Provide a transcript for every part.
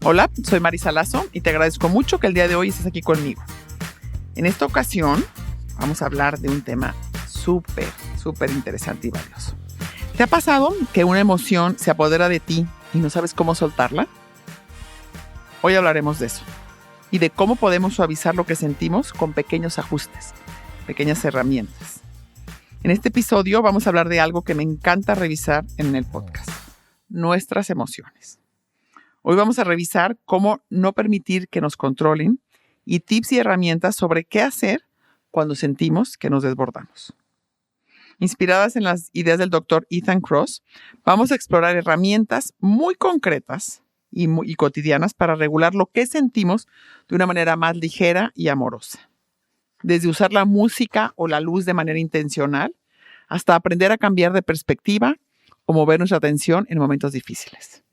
Hola, soy Marisa Lazo y te agradezco mucho que el día de hoy estés aquí conmigo. En esta ocasión vamos a hablar de un tema súper interesante y valioso. ¿Te ha pasado que una emoción se apodera de ti y no sabes cómo soltarla? Hoy hablaremos de eso y de cómo podemos suavizar lo que sentimos con pequeños ajustes, pequeñas herramientas. En este episodio vamos a hablar de algo que me encanta revisar en el podcast: nuestras emociones. Hoy vamos a revisar cómo no permitir que nos controlen y tips y herramientas sobre qué hacer cuando sentimos que nos desbordamos. Inspiradas en las ideas del Dr. Ethan Kross, vamos a explorar herramientas muy concretas y cotidianas para regular lo que sentimos de una manera más ligera y amorosa. Desde usar la música o la luz de manera intencional hasta aprender a cambiar de perspectiva o mover nuestra atención en momentos difíciles.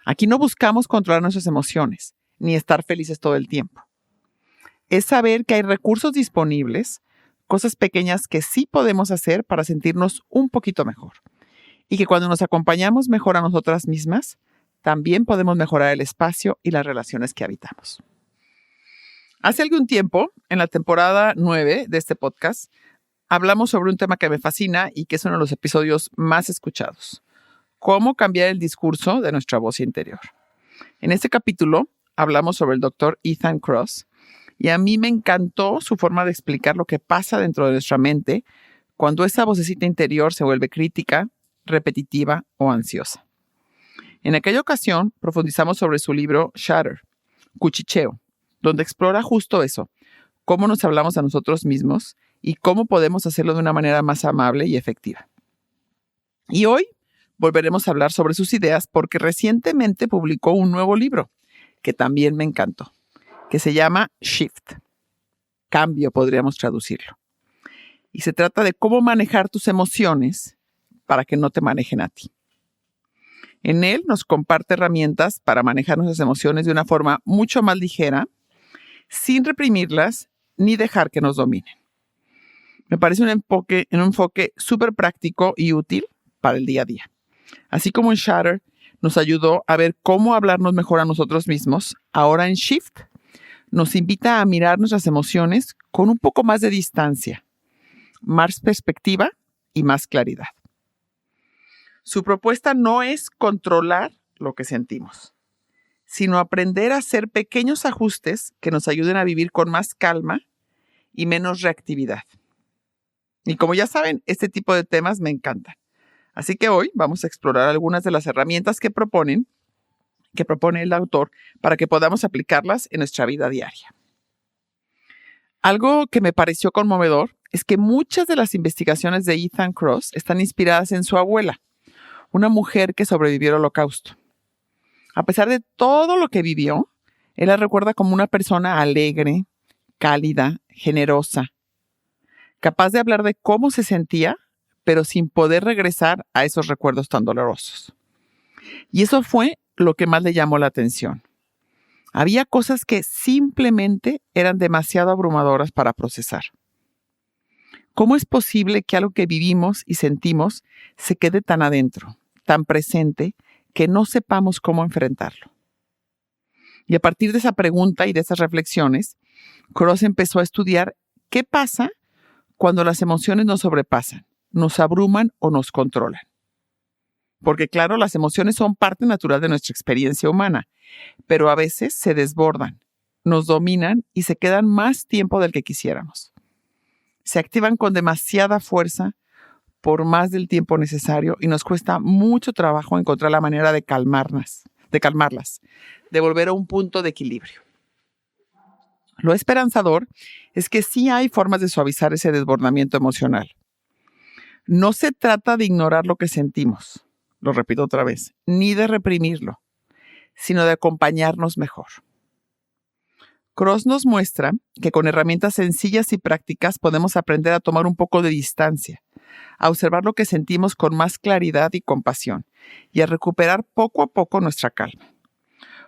Aquí no buscamos controlar nuestras emociones ni estar felices todo el tiempo. Es saber que hay recursos disponibles, cosas pequeñas que sí podemos hacer para sentirnos un poquito mejor. Y que cuando nos acompañamos mejor a nosotras mismas, también podemos mejorar el espacio y las relaciones que habitamos. Hace algún tiempo, en la temporada 9 de este podcast, hablamos sobre un tema que me fascina y que es uno de los episodios más escuchados: cómo cambiar el discurso de nuestra voz interior. En este capítulo hablamos sobre el Dr. Ethan Kross y a mí me encantó su forma de explicar lo que pasa dentro de nuestra mente cuando esa vocecita interior se vuelve crítica, repetitiva o ansiosa. En aquella ocasión profundizamos sobre su libro Chatter, Cuchicheo, donde explora justo eso: cómo nos hablamos a nosotros mismos y cómo podemos hacerlo de una manera más amable y efectiva. Y hoy volveremos a hablar sobre sus ideas porque recientemente publicó un nuevo libro que también me encantó, que se llama Shift. Cambio, podríamos traducirlo. Y se trata de cómo manejar tus emociones para que no te manejen a ti. En él nos comparte herramientas para manejar nuestras emociones de una forma mucho más ligera, sin reprimirlas ni dejar que nos dominen. Me parece un enfoque súper práctico y útil para el día a día. Así como en Shatter nos ayudó a ver cómo hablarnos mejor a nosotros mismos, ahora en Shift nos invita a mirar nuestras emociones con un poco más de distancia, más perspectiva y más claridad. Su propuesta no es controlar lo que sentimos, sino aprender a hacer pequeños ajustes que nos ayuden a vivir con más calma y menos reactividad. Y como ya saben, este tipo de temas me encantan. Así que hoy vamos a explorar algunas de las herramientas que propone el autor para que podamos aplicarlas en nuestra vida diaria. Algo que me pareció conmovedor es que muchas de las investigaciones de Ethan Kross están inspiradas en su abuela, una mujer que sobrevivió al Holocausto. A pesar de todo lo que vivió, él la recuerda como una persona alegre, cálida, generosa, capaz de hablar de cómo se sentía, pero sin poder regresar a esos recuerdos tan dolorosos. Y eso fue lo que más le llamó la atención. Había cosas que simplemente eran demasiado abrumadoras para procesar. ¿Cómo es posible que algo que vivimos y sentimos se quede tan adentro, tan presente, que no sepamos cómo enfrentarlo? Y a partir de esa pregunta y de esas reflexiones, Kross empezó a estudiar qué pasa cuando las emociones nos sobrepasan, nos abruman o nos controlan. Porque claro, las emociones son parte natural de nuestra experiencia humana, pero a veces se desbordan, nos dominan y se quedan más tiempo del que quisiéramos. Se activan con demasiada fuerza por más del tiempo necesario y nos cuesta mucho trabajo encontrar la manera de calmarlas, de volver a un punto de equilibrio. Lo esperanzador es que sí hay formas de suavizar ese desbordamiento emocional. No se trata de ignorar lo que sentimos, lo repito otra vez, ni de reprimirlo, sino de acompañarnos mejor. Kross nos muestra que con herramientas sencillas y prácticas podemos aprender a tomar un poco de distancia, a observar lo que sentimos con más claridad y compasión y a recuperar poco a poco nuestra calma.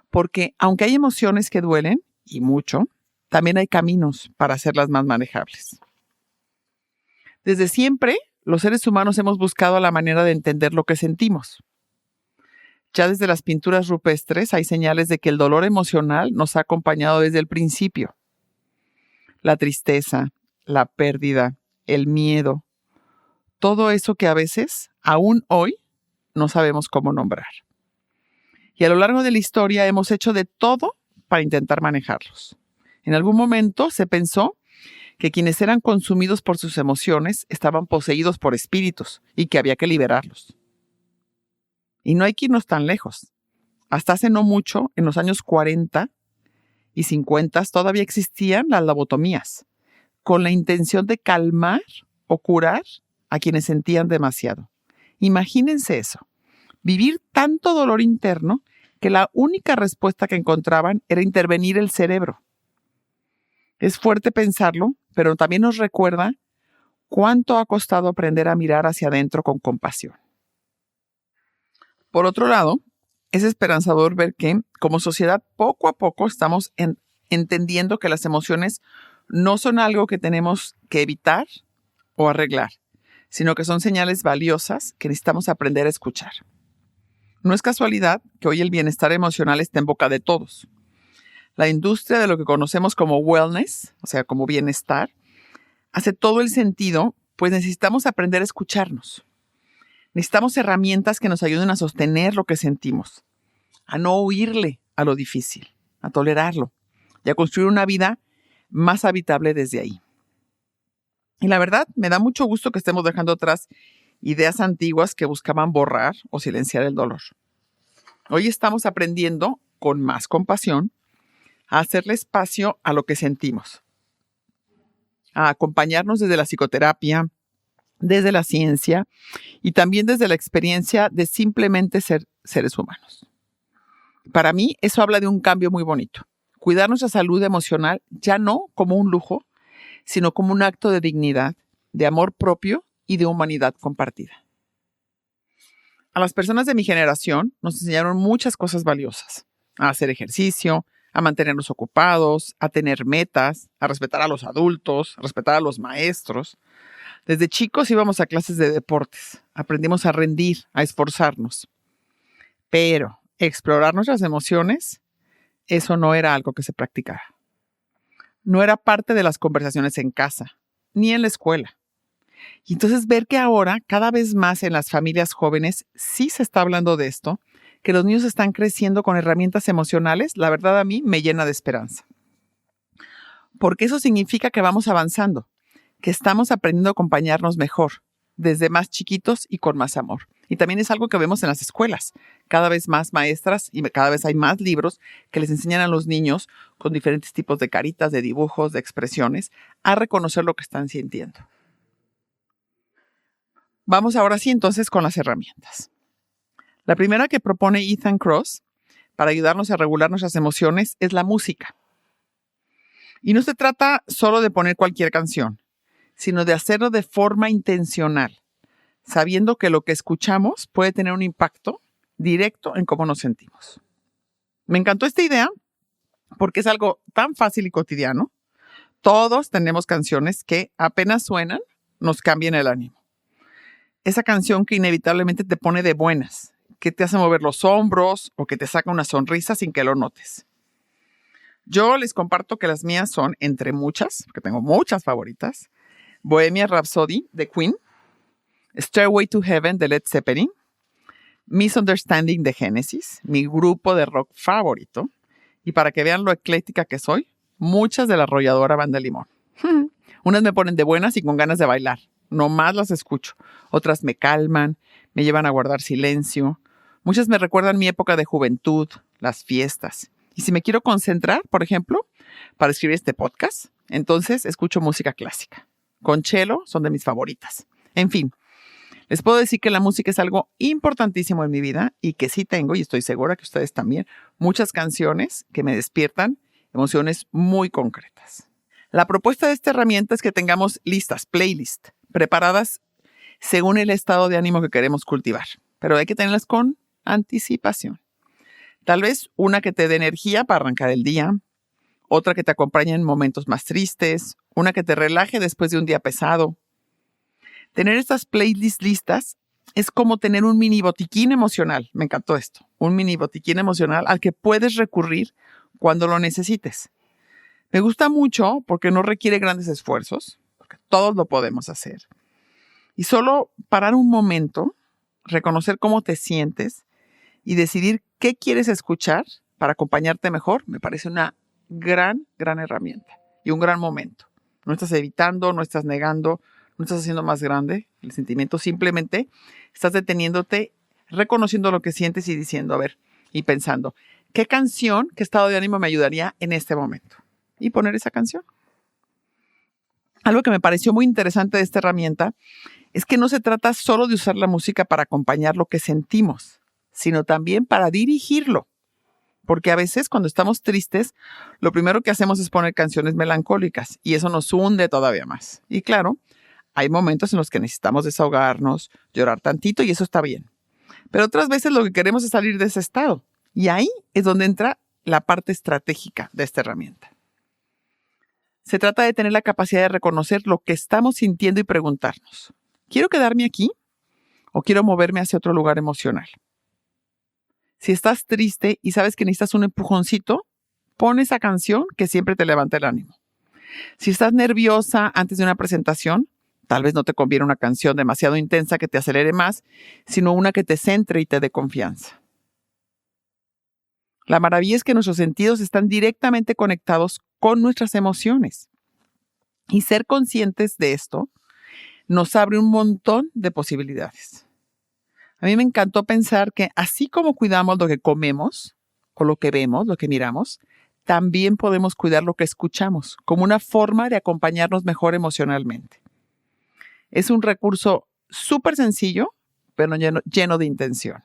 Porque aunque hay emociones que duelen, y mucho, también hay caminos para hacerlas más manejables. Desde siempre, los seres humanos hemos buscado la manera de entender lo que sentimos. Ya desde las pinturas rupestres hay señales de que el dolor emocional nos ha acompañado desde el principio. La tristeza, la pérdida, el miedo, todo eso que a veces, aún hoy, no sabemos cómo nombrar. Y a lo largo de la historia hemos hecho de todo para intentar manejarlos. En algún momento se pensó que quienes eran consumidos por sus emociones estaban poseídos por espíritus y que había que liberarlos. Y no hay que irnos tan lejos. Hasta hace no mucho, en los años 40 y 50, todavía existían las lobotomías, con la intención de calmar o curar a quienes sentían demasiado. Imagínense eso, vivir tanto dolor interno que la única respuesta que encontraban era intervenir el cerebro. Es fuerte pensarlo, pero también nos recuerda cuánto ha costado aprender a mirar hacia adentro con compasión. Por otro lado, es esperanzador ver que, como sociedad, poco a poco estamos entendiendo que las emociones no son algo que tenemos que evitar o arreglar, sino que son señales valiosas que necesitamos aprender a escuchar. No es casualidad que hoy el bienestar emocional esté en boca de todos. La industria de lo que conocemos como wellness, o sea, como bienestar, hace todo el sentido, pues necesitamos aprender a escucharnos. Necesitamos herramientas que nos ayuden a sostener lo que sentimos, a no huirle a lo difícil, a tolerarlo y a construir una vida más habitable desde ahí. Y la verdad, me da mucho gusto que estemos dejando atrás ideas antiguas que buscaban borrar o silenciar el dolor. Hoy estamos aprendiendo, con más compasión, a hacerle espacio a lo que sentimos, a acompañarnos desde la psicoterapia, desde la ciencia y también desde la experiencia de simplemente ser seres humanos. Para mí, eso habla de un cambio muy bonito. Cuidar nuestra salud emocional ya no como un lujo, sino como un acto de dignidad, de amor propio y de humanidad compartida. A las personas de mi generación nos enseñaron muchas cosas valiosas: a hacer ejercicio, a mantenernos ocupados, a tener metas, a respetar a los adultos, a respetar a los maestros. Desde chicos íbamos a clases de deportes, aprendimos a rendir, a esforzarnos. Pero explorar nuestras emociones, eso no era algo que se practicara. No era parte de las conversaciones en casa, ni en la escuela. Y entonces ver que ahora, cada vez más en las familias jóvenes, sí se está hablando de esto, que los niños están creciendo con herramientas emocionales, la verdad a mí me llena de esperanza. Porque eso significa que vamos avanzando, que estamos aprendiendo a acompañarnos mejor, desde más chiquitos y con más amor. Y también es algo que vemos en las escuelas. Cada vez más maestras y cada vez hay más libros que les enseñan a los niños con diferentes tipos de caritas, de dibujos, de expresiones, a reconocer lo que están sintiendo. Vamos ahora sí entonces con las herramientas. La primera que propone Ethan Kross para ayudarnos a regular nuestras emociones es la música. Y no se trata solo de poner cualquier canción, sino de hacerlo de forma intencional, sabiendo que lo que escuchamos puede tener un impacto directo en cómo nos sentimos. Me encantó esta idea porque es algo tan fácil y cotidiano. Todos tenemos canciones que apenas suenan, nos cambian el ánimo. Esa canción que inevitablemente te pone de buenas, que te hace mover los hombros o que te saca una sonrisa sin que lo notes. Yo les comparto que las mías son, entre muchas, porque tengo muchas favoritas: Bohemian Rhapsody de Queen, Stairway to Heaven de Led Zeppelin, Misunderstanding de Genesis, mi grupo de rock favorito, y para que vean lo ecléctica que soy, muchas de la arrolladora Banda Limón. Unas me ponen de buenas y con ganas de bailar, nomás las escucho. Otras me calman, me llevan a guardar silencio. Muchas me recuerdan mi época de juventud, las fiestas. Y si me quiero concentrar, por ejemplo, para escribir este podcast, entonces escucho música clásica. Con cello son de mis favoritas. En fin, les puedo decir que la música es algo importantísimo en mi vida y que sí tengo, y estoy segura que ustedes también, muchas canciones que me despiertan emociones muy concretas. La propuesta de esta herramienta es que tengamos listas, playlists, preparadas según el estado de ánimo que queremos cultivar, pero hay que tenerlas con anticipación. Tal vez una que te dé energía para arrancar el día, otra que te acompañe en momentos más tristes, una que te relaje después de un día pesado. Tener estas playlists listas es como tener un mini botiquín emocional. Me encantó esto. Un mini botiquín emocional al que puedes recurrir cuando lo necesites. Me gusta mucho porque no requiere grandes esfuerzos, porque todos lo podemos hacer. Y solo parar un momento, reconocer cómo te sientes y decidir qué quieres escuchar para acompañarte mejor, me parece una gran herramienta y un gran momento. No estás evitando, no estás negando, no estás haciendo más grande el sentimiento, simplemente estás deteniéndote, reconociendo lo que sientes y diciendo, a ver, y pensando, ¿qué canción, qué estado de ánimo me ayudaría en este momento? Y poner esa canción. Algo que me pareció muy interesante de esta herramienta es que no se trata solo de usar la música para acompañar lo que sentimos, sino también para dirigirlo. Porque a veces cuando estamos tristes, lo primero que hacemos es poner canciones melancólicas y eso nos hunde todavía más. Y claro, hay momentos en los que necesitamos desahogarnos, llorar tantito y eso está bien. Pero otras veces lo que queremos es salir de ese estado. Y ahí es donde entra la parte estratégica de esta herramienta. Se trata de tener la capacidad de reconocer lo que estamos sintiendo y preguntarnos, ¿quiero quedarme aquí o quiero moverme hacia otro lugar emocional? Si estás triste y sabes que necesitas un empujoncito, pon esa canción que siempre te levanta el ánimo. Si estás nerviosa antes de una presentación, tal vez no te conviene una canción demasiado intensa que te acelere más, sino una que te centre y te dé confianza. La maravilla es que nuestros sentidos están directamente conectados con nuestras emociones. Y ser conscientes de esto nos abre un montón de posibilidades. A mí me encantó pensar que así como cuidamos lo que comemos, o lo que vemos, lo que miramos, también podemos cuidar lo que escuchamos, como una forma de acompañarnos mejor emocionalmente. Es un recurso súper sencillo, pero lleno de intención.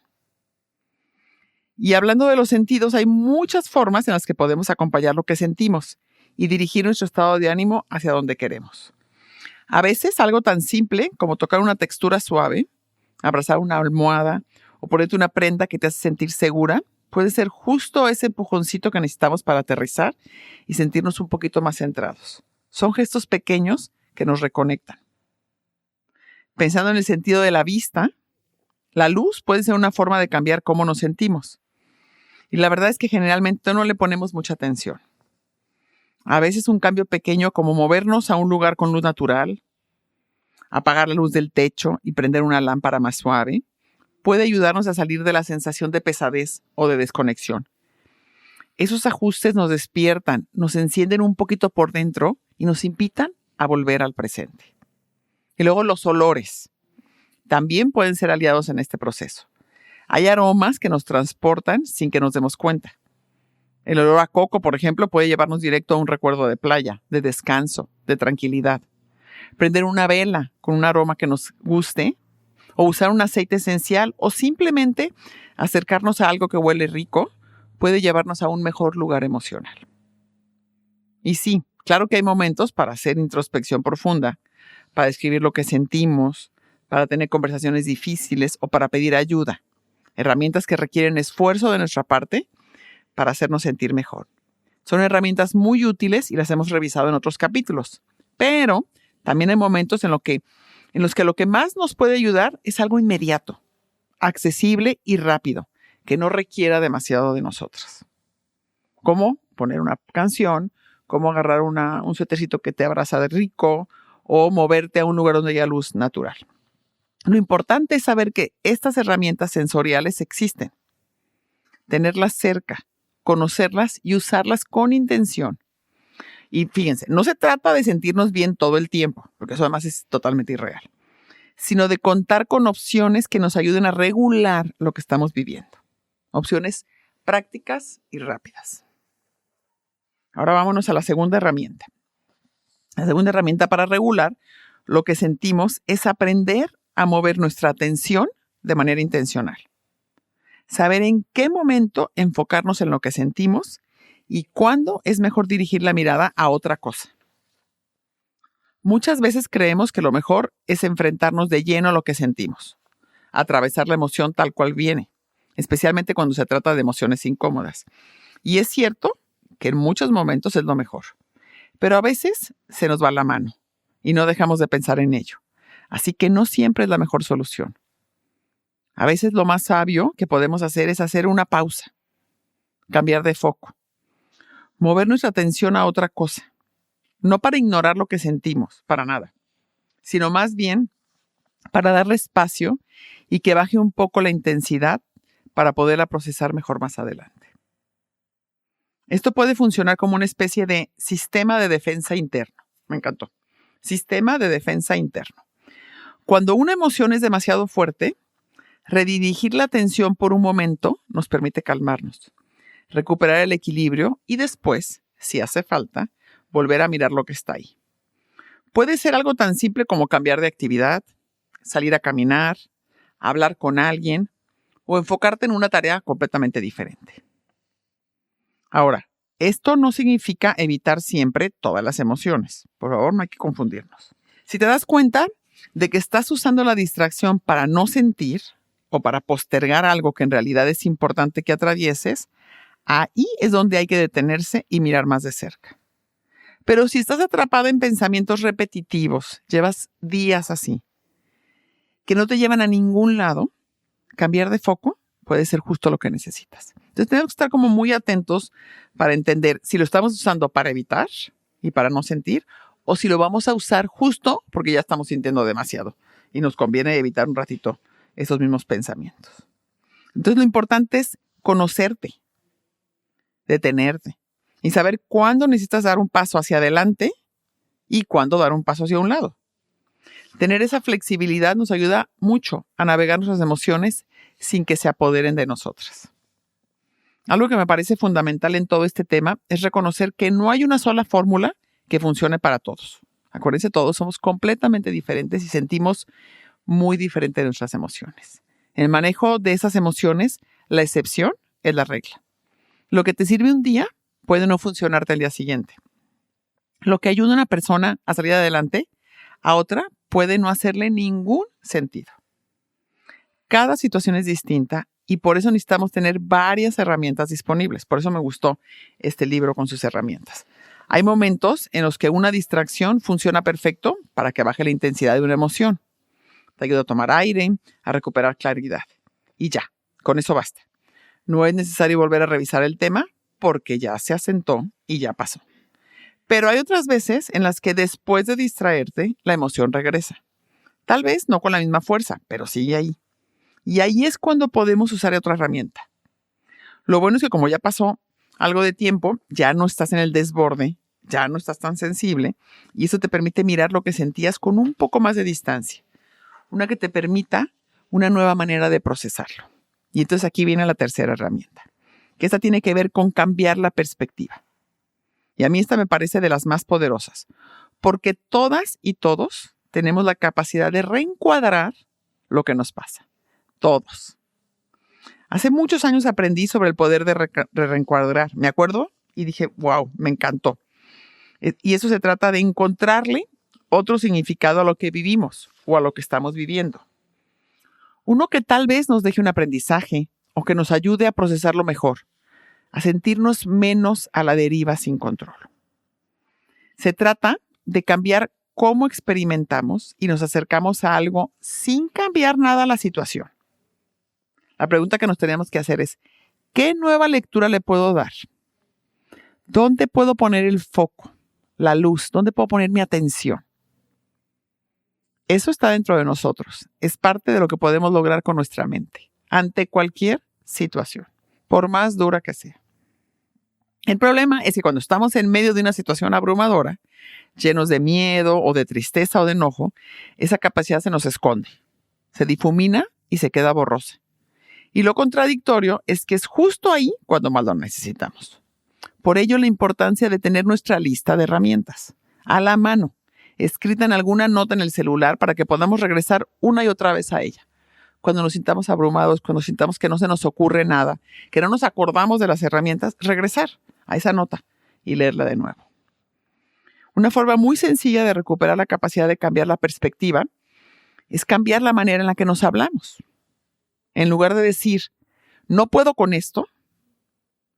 Y hablando de los sentidos, hay muchas formas en las que podemos acompañar lo que sentimos y dirigir nuestro estado de ánimo hacia donde queremos. A veces algo tan simple como tocar una textura suave, abrazar una almohada o ponerte una prenda que te hace sentir segura, puede ser justo ese empujoncito que necesitamos para aterrizar y sentirnos un poquito más centrados. Son gestos pequeños que nos reconectan. Pensando en el sentido de la vista, la luz puede ser una forma de cambiar cómo nos sentimos. Y la verdad es que generalmente no le ponemos mucha atención. A veces un cambio pequeño como movernos a un lugar con luz natural, apagar la luz del techo y prender una lámpara más suave, puede ayudarnos a salir de la sensación de pesadez o de desconexión. Esos ajustes nos despiertan, nos encienden un poquito por dentro y nos invitan a volver al presente. Y luego los olores también pueden ser aliados en este proceso. Hay aromas que nos transportan sin que nos demos cuenta. El olor a coco, por ejemplo, puede llevarnos directo a un recuerdo de playa, de descanso, de tranquilidad. Prender una vela con un aroma que nos guste, o usar un aceite esencial, o simplemente acercarnos a algo que huele rico, puede llevarnos a un mejor lugar emocional. Y sí, claro que hay momentos para hacer introspección profunda, para describir lo que sentimos, para tener conversaciones difíciles o para pedir ayuda. Herramientas que requieren esfuerzo de nuestra parte para hacernos sentir mejor. Son herramientas muy útiles y las hemos revisado en otros capítulos. Pero también hay momentos en los que lo que más nos puede ayudar es algo inmediato, accesible y rápido, que no requiera demasiado de nosotros. Como poner una canción, como agarrar un suétercito que te abraza de rico o moverte a un lugar donde haya luz natural. Lo importante es saber que estas herramientas sensoriales existen. Tenerlas cerca, conocerlas y usarlas con intención. Y fíjense, no se trata de sentirnos bien todo el tiempo, porque eso además es totalmente irreal, sino de contar con opciones que nos ayuden a regular lo que estamos viviendo. Opciones prácticas y rápidas. Ahora vámonos a la segunda herramienta. La segunda herramienta para regular lo que sentimos es aprender a mover nuestra atención de manera intencional. Saber en qué momento enfocarnos en lo que sentimos y cuándo es mejor dirigir la mirada a otra cosa. Muchas veces creemos que lo mejor es enfrentarnos de lleno a lo que sentimos, atravesar la emoción tal cual viene, especialmente cuando se trata de emociones incómodas. Y es cierto que en muchos momentos es lo mejor, pero a veces se nos va la mano y no dejamos de pensar en ello. Así que no siempre es la mejor solución. A veces lo más sabio que podemos hacer es hacer una pausa, cambiar de foco, mover nuestra atención a otra cosa, no para ignorar lo que sentimos, para nada, sino más bien para darle espacio y que baje un poco la intensidad para poderla procesar mejor más adelante. Esto puede funcionar como una especie de sistema de defensa interno. Me encantó. Sistema de defensa interno. Cuando una emoción es demasiado fuerte, redirigir la atención por un momento nos permite calmarnos, recuperar el equilibrio y después, si hace falta, volver a mirar lo que está ahí. Puede ser algo tan simple como cambiar de actividad, salir a caminar, hablar con alguien o enfocarte en una tarea completamente diferente. Ahora, esto no significa evitar siempre todas las emociones. Por favor, no hay que confundirnos. Si te das cuenta de que estás usando la distracción para no sentir o para postergar algo que en realidad es importante que atravieses, ahí es donde hay que detenerse y mirar más de cerca. Pero si estás atrapada en pensamientos repetitivos, llevas días así, que no te llevan a ningún lado, cambiar de foco puede ser justo lo que necesitas. Entonces tenemos que estar como muy atentos para entender si lo estamos usando para evitar y para no sentir, o si lo vamos a usar justo porque ya estamos sintiendo demasiado y nos conviene evitar un ratito esos mismos pensamientos. Entonces lo importante es conocerte, detenerte y saber cuándo necesitas dar un paso hacia adelante y cuándo dar un paso hacia un lado. Tener esa flexibilidad nos ayuda mucho a navegar nuestras emociones sin que se apoderen de nosotras. Algo que me parece fundamental en todo este tema es reconocer que no hay una sola fórmula que funcione para todos. Acuérdense, todos somos completamente diferentes y sentimos muy diferente de nuestras emociones. En el manejo de esas emociones, la excepción es la regla. Lo que te sirve un día puede no funcionarte al día siguiente. Lo que ayuda a una persona a salir adelante, a otra puede no hacerle ningún sentido. Cada situación es distinta y por eso necesitamos tener varias herramientas disponibles. Por eso me gustó este libro con sus herramientas. Hay momentos en los que una distracción funciona perfecto para que baje la intensidad de una emoción. Te ayuda a tomar aire, a recuperar claridad. Y ya, con eso basta. No es necesario volver a revisar el tema porque ya se asentó y ya pasó. Pero hay otras veces en las que después de distraerte, la emoción regresa. Tal vez no con la misma fuerza, pero sigue ahí. Y ahí es cuando podemos usar otra herramienta. Lo bueno es que como ya pasó algo de tiempo, ya no estás en el desborde, ya no estás tan sensible y eso te permite mirar lo que sentías con un poco más de distancia. Una que te permita una nueva manera de procesarlo. Y entonces aquí viene la tercera herramienta, que esta tiene que ver con cambiar la perspectiva. Y a mí esta me parece de las más poderosas, porque todas y todos tenemos la capacidad de reencuadrar lo que nos pasa. Todos. Hace muchos años aprendí sobre el poder de reencuadrar. Me acuerdo y dije, wow, me encantó. Y eso se trata de encontrarle otro significado a lo que vivimos o a lo que estamos viviendo. Uno que tal vez nos deje un aprendizaje o que nos ayude a procesarlo mejor, a sentirnos menos a la deriva sin control. Se trata de cambiar cómo experimentamos y nos acercamos a algo sin cambiar nada a la situación. La pregunta que nos tenemos que hacer es, ¿qué nueva lectura le puedo dar? ¿Dónde puedo poner el foco, la luz? ¿Dónde puedo poner mi atención? Eso está dentro de nosotros. Es parte de lo que podemos lograr con nuestra mente, ante cualquier situación, por más dura que sea. El problema es que cuando estamos en medio de una situación abrumadora, llenos de miedo o de tristeza o de enojo, esa capacidad se nos esconde, se difumina y se queda borrosa. Y lo contradictorio es que es justo ahí cuando más lo necesitamos. Por ello, la importancia de tener nuestra lista de herramientas a la mano, escrita en alguna nota en el celular para que podamos regresar una y otra vez a ella. Cuando nos sintamos abrumados, cuando sintamos que no se nos ocurre nada, que no nos acordamos de las herramientas, regresar a esa nota y leerla de nuevo. Una forma muy sencilla de recuperar la capacidad de cambiar la perspectiva es cambiar la manera en la que nos hablamos. En lugar de decir, no puedo con esto,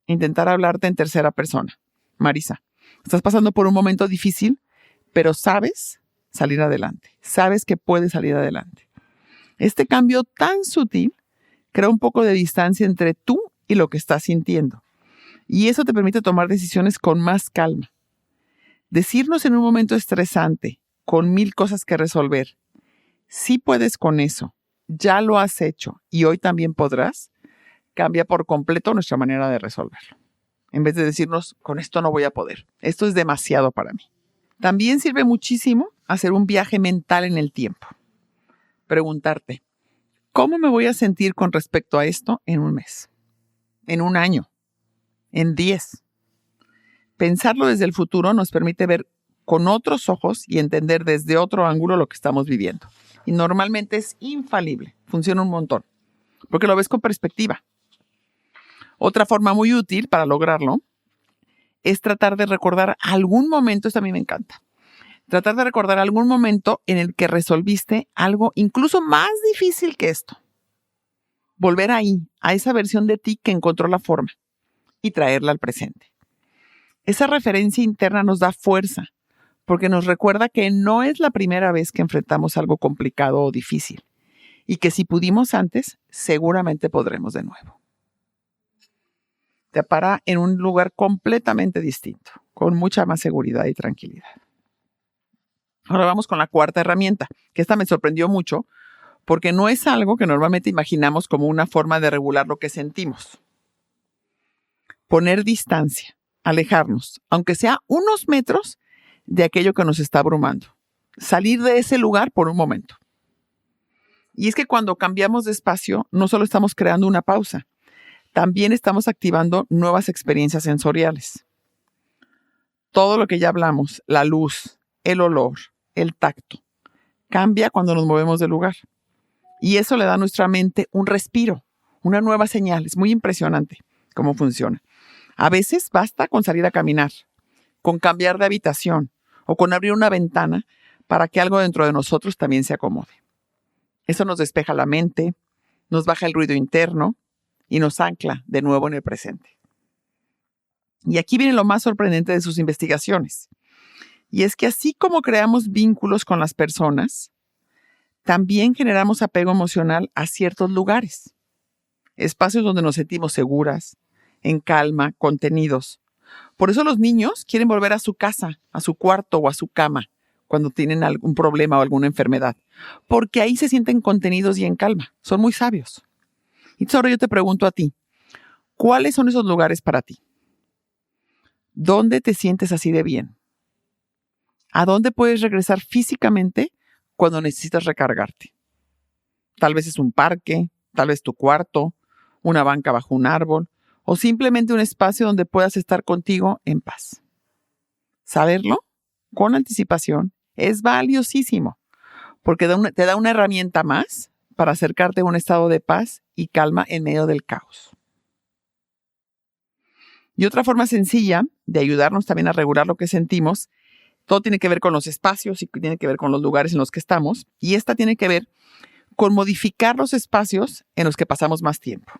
intentar hablarte en tercera persona. Marisa, estás pasando por un momento difícil, pero sabes salir adelante. Sabes que puedes salir adelante. Este cambio tan sutil crea un poco de distancia entre tú y lo que estás sintiendo. Y eso te permite tomar decisiones con más calma. Decirnos en un momento estresante, con 1000 cosas que resolver, sí puedes con eso, ya lo has hecho y hoy también podrás, cambia por completo nuestra manera de resolverlo. En vez de decirnos, con esto no voy a poder, esto es demasiado para mí. También sirve muchísimo hacer un viaje mental en el tiempo. Preguntarte, ¿cómo me voy a sentir con respecto a esto en un mes? ¿En un año? ¿En 10? Pensarlo desde el futuro nos permite ver con otros ojos y entender desde otro ángulo lo que estamos viviendo. Y normalmente es infalible, funciona un montón, porque lo ves con perspectiva. Otra forma muy útil para lograrlo es tratar de recordar algún momento, esto a mí me encanta, tratar de recordar algún momento en el que resolviste algo incluso más difícil que esto. Volver ahí, a esa versión de ti que encontró la forma y traerla al presente. Esa referencia interna nos da fuerza porque nos recuerda que no es la primera vez que enfrentamos algo complicado o difícil y que si pudimos antes, seguramente podremos de nuevo. Te para en un lugar completamente distinto, con mucha más seguridad y tranquilidad. Ahora vamos con la cuarta herramienta, que esta me sorprendió mucho porque no es algo que normalmente imaginamos como una forma de regular lo que sentimos. Poner distancia, alejarnos, aunque sea unos metros de aquello que nos está abrumando. Salir de ese lugar por un momento. Y es que cuando cambiamos de espacio, no solo estamos creando una pausa, también estamos activando nuevas experiencias sensoriales. Todo lo que ya hablamos, la luz, el olor, el tacto, cambia cuando nos movemos del lugar. Y eso le da a nuestra mente un respiro, una nueva señal. Es muy impresionante cómo funciona. A veces basta con salir a caminar, con cambiar de habitación o con abrir una ventana para que algo dentro de nosotros también se acomode. Eso nos despeja la mente, nos baja el ruido interno y nos ancla de nuevo en el presente. Y aquí viene lo más sorprendente de sus investigaciones. Y es que así como creamos vínculos con las personas, también generamos apego emocional a ciertos lugares. Espacios donde nos sentimos seguras, en calma, contenidos. Por eso los niños quieren volver a su casa, a su cuarto o a su cama cuando tienen algún problema o alguna enfermedad. Porque ahí se sienten contenidos y en calma. Son muy sabios. Y ahora yo te pregunto a ti, ¿cuáles son esos lugares para ti? ¿Dónde te sientes así de bien? ¿A dónde puedes regresar físicamente cuando necesitas recargarte? Tal vez es un parque, tal vez tu cuarto, una banca bajo un árbol o simplemente un espacio donde puedas estar contigo en paz. Saberlo con anticipación es valiosísimo porque te da una herramienta más para acercarte a un estado de paz y calma en medio del caos. Y otra forma sencilla de ayudarnos también a regular lo que sentimos, todo tiene que ver con los espacios y tiene que ver con los lugares en los que estamos, y esta tiene que ver con modificar los espacios en los que pasamos más tiempo.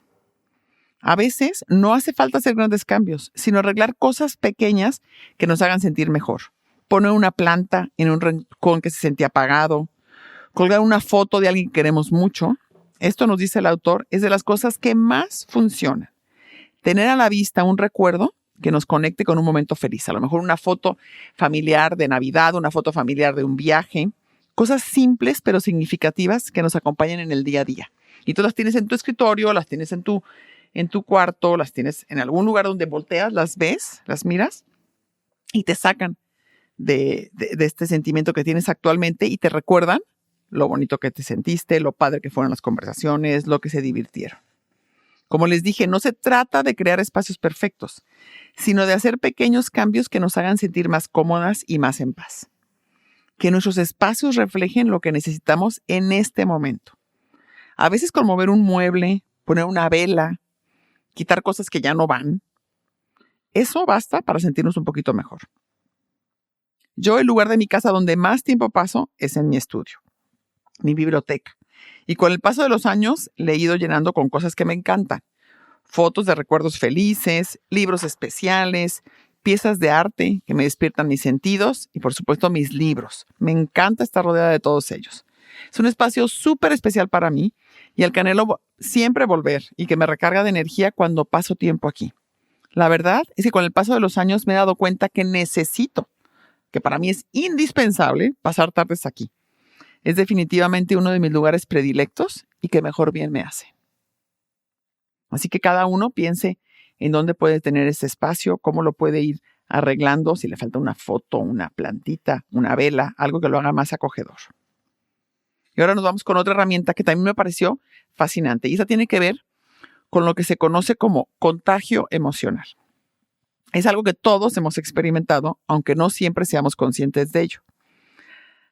A veces no hace falta hacer grandes cambios, sino arreglar cosas pequeñas que nos hagan sentir mejor. Poner una planta en un rincón que se sentía apagado, colgar una foto de alguien que queremos mucho. Esto nos dice el autor, es de las cosas que más funcionan. Tener a la vista un recuerdo que nos conecte con un momento feliz. A lo mejor una foto familiar de Navidad, una foto familiar de un viaje. Cosas simples pero significativas que nos acompañan en el día a día. Y tú las tienes en tu escritorio, las tienes en tu cuarto, las tienes en algún lugar donde volteas, las ves, las miras y te sacan de este sentimiento que tienes actualmente y te recuerdan lo bonito que te sentiste, lo padre que fueron las conversaciones, lo que se divirtieron. Como les dije, no se trata de crear espacios perfectos, sino de hacer pequeños cambios que nos hagan sentir más cómodas y más en paz. Que nuestros espacios reflejen lo que necesitamos en este momento. A veces con mover un mueble, poner una vela, quitar cosas que ya no van, eso basta para sentirnos un poquito mejor. Yo, el lugar de mi casa donde más tiempo paso es en mi estudio, mi biblioteca. Y con el paso de los años le he ido llenando con cosas que me encantan. Fotos de recuerdos felices, libros especiales, piezas de arte que me despiertan mis sentidos y por supuesto mis libros. Me encanta estar rodeada de todos ellos. Es un espacio súper especial para mí y al Canelo siempre volver y que me recarga de energía cuando paso tiempo aquí. La verdad es que con el paso de los años me he dado cuenta que necesito, que para mí es indispensable, pasar tardes aquí. Es definitivamente uno de mis lugares predilectos y que mejor bien me hace. Así que cada uno piense en dónde puede tener ese espacio, cómo lo puede ir arreglando, si le falta una foto, una plantita, una vela, algo que lo haga más acogedor. Y ahora nos vamos con otra herramienta que también me pareció fascinante y esa tiene que ver con lo que se conoce como contagio emocional. Es algo que todos hemos experimentado, aunque no siempre seamos conscientes de ello.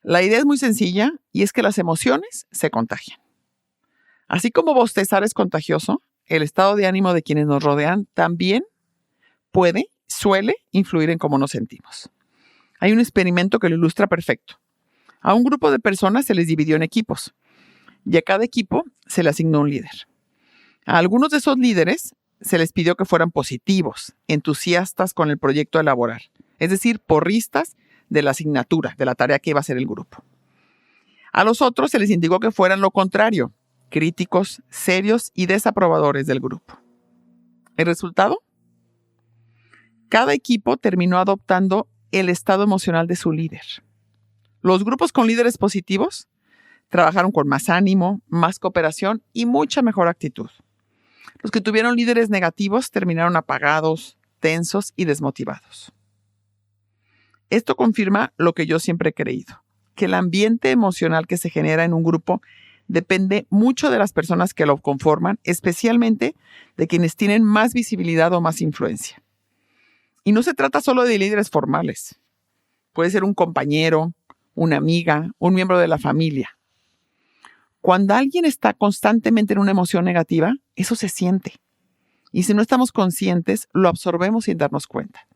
La idea es muy sencilla y es que las emociones se contagian. Así como bostezar es contagioso, el estado de ánimo de quienes nos rodean también suele influir en cómo nos sentimos. Hay un experimento que lo ilustra perfecto. A un grupo de personas se les dividió en equipos y a cada equipo se le asignó un líder. A algunos de esos líderes se les pidió que fueran positivos, entusiastas con el proyecto a elaborar, es decir, porristas de la asignatura, de la tarea que iba a hacer el grupo. A los otros se les indicó que fueran lo contrario, críticos, serios y desaprobadores del grupo. ¿El resultado? Cada equipo terminó adoptando el estado emocional de su líder. Los grupos con líderes positivos trabajaron con más ánimo, más cooperación y mucha mejor actitud. Los que tuvieron líderes negativos terminaron apagados, tensos y desmotivados. Esto confirma lo que yo siempre he creído, que el ambiente emocional que se genera en un grupo depende mucho de las personas que lo conforman, especialmente de quienes tienen más visibilidad o más influencia. Y no se trata solo de líderes formales. Puede ser un compañero, una amiga, un miembro de la familia. Cuando alguien está constantemente en una emoción negativa, eso se siente. Y si no estamos conscientes, lo absorbemos sin darnos cuenta.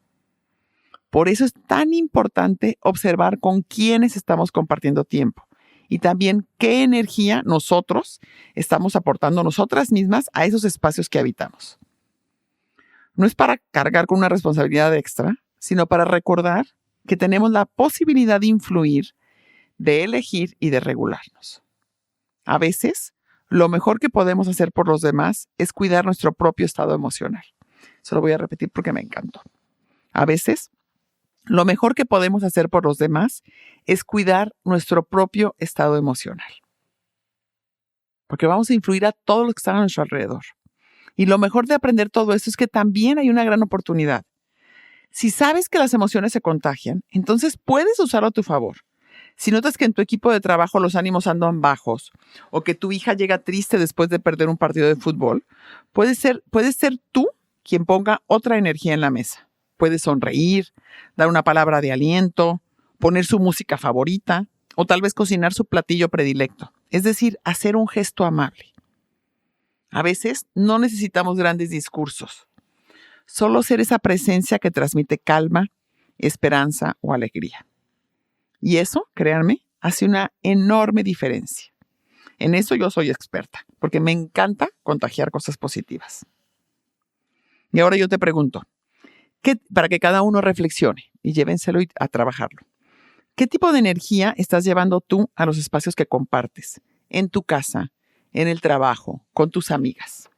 Por eso es tan importante observar con quiénes estamos compartiendo tiempo y también qué energía nosotros estamos aportando nosotras mismas a esos espacios que habitamos. No es para cargar con una responsabilidad extra, sino para recordar que tenemos la posibilidad de influir, de elegir y de regularnos. A veces, lo mejor que podemos hacer por los demás es cuidar nuestro propio estado emocional. Eso lo voy a repetir porque me encantó. A veces, lo mejor que podemos hacer por los demás es cuidar nuestro propio estado emocional. Porque vamos a influir a todos los que están a nuestro alrededor. Y lo mejor de aprender todo esto es que también hay una gran oportunidad. Si sabes que las emociones se contagian, entonces puedes usarlo a tu favor. Si notas que en tu equipo de trabajo los ánimos andan bajos o que tu hija llega triste después de perder un partido de fútbol, puedes ser tú quien ponga otra energía en la mesa. Puede sonreír, dar una palabra de aliento, poner su música favorita o tal vez cocinar su platillo predilecto. Es decir, hacer un gesto amable. A veces no necesitamos grandes discursos. Solo ser esa presencia que transmite calma, esperanza o alegría. Y eso, créanme, hace una enorme diferencia. En eso yo soy experta, porque me encanta contagiar cosas positivas. Y ahora yo te pregunto, para que cada uno reflexione y llévenselo a trabajarlo. ¿Qué tipo de energía estás llevando tú a los espacios que compartes? En tu casa, en el trabajo, con tus amigas.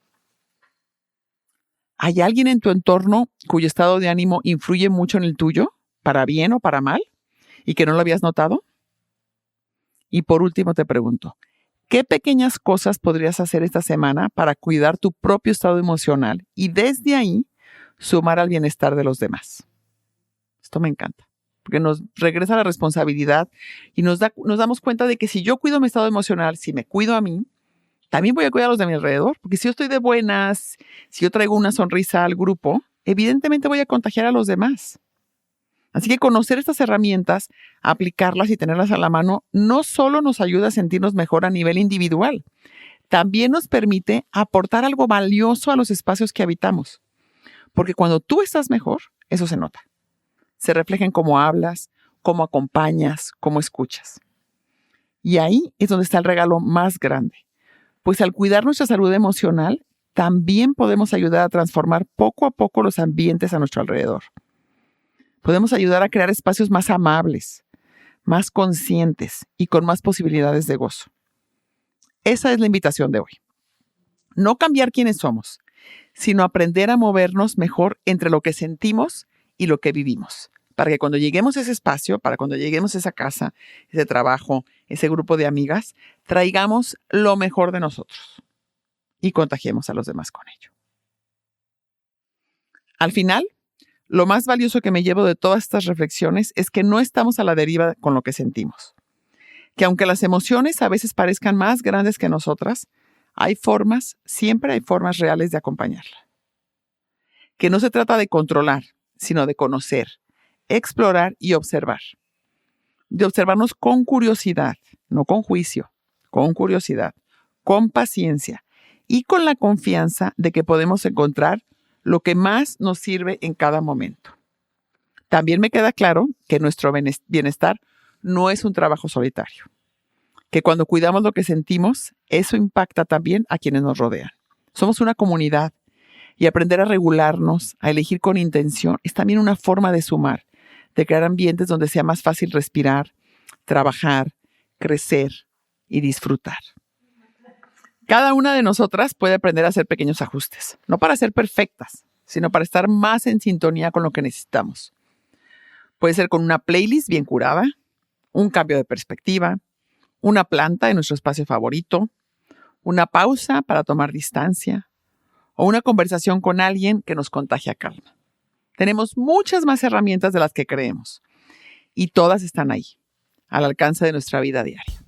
¿Hay alguien en tu entorno cuyo estado de ánimo influye mucho en el tuyo, para bien o para mal, y que no lo habías notado? Y por último te pregunto, ¿qué pequeñas cosas podrías hacer esta semana para cuidar tu propio estado emocional y desde ahí sumar al bienestar de los demás? Esto me encanta, porque nos regresa la responsabilidad y nos damos cuenta de que si yo cuido mi estado emocional, si me cuido a mí, también voy a cuidar a los de mi alrededor, porque si yo estoy de buenas, si yo traigo una sonrisa al grupo, evidentemente voy a contagiar a los demás. Así que conocer estas herramientas, aplicarlas y tenerlas a la mano, no solo nos ayuda a sentirnos mejor a nivel individual, también nos permite aportar algo valioso a los espacios que habitamos. Porque cuando tú estás mejor, eso se nota. Se refleja en cómo hablas, cómo acompañas, cómo escuchas. Y ahí es donde está el regalo más grande. Pues al cuidar nuestra salud emocional, también podemos ayudar a transformar poco a poco los ambientes a nuestro alrededor. Podemos ayudar a crear espacios más amables, más conscientes y con más posibilidades de gozo. Esa es la invitación de hoy. No cambiar quiénes somos, sino aprender a movernos mejor entre lo que sentimos y lo que vivimos. Para que cuando lleguemos a ese espacio, para cuando lleguemos a esa casa, ese trabajo, ese grupo de amigas, traigamos lo mejor de nosotros y contagiemos a los demás con ello. Al final, lo más valioso que me llevo de todas estas reflexiones es que no estamos a la deriva con lo que sentimos. Que aunque las emociones a veces parezcan más grandes que nosotras, siempre hay formas reales de acompañarla. Que no se trata de controlar, sino de conocer, explorar y observar. De observarnos con curiosidad, no con juicio, con curiosidad, con paciencia y con la confianza de que podemos encontrar lo que más nos sirve en cada momento. También me queda claro que nuestro bienestar no es un trabajo solitario. Que cuando cuidamos lo que sentimos, eso impacta también a quienes nos rodean. Somos una comunidad y aprender a regularnos, a elegir con intención, es también una forma de sumar, de crear ambientes donde sea más fácil respirar, trabajar, crecer y disfrutar. Cada una de nosotras puede aprender a hacer pequeños ajustes, no para ser perfectas, sino para estar más en sintonía con lo que necesitamos. Puede ser con una playlist bien curada, un cambio de perspectiva, una planta en nuestro espacio favorito, una pausa para tomar distancia o una conversación con alguien que nos contagia calma. Tenemos muchas más herramientas de las que creemos y todas están ahí, al alcance de nuestra vida diaria.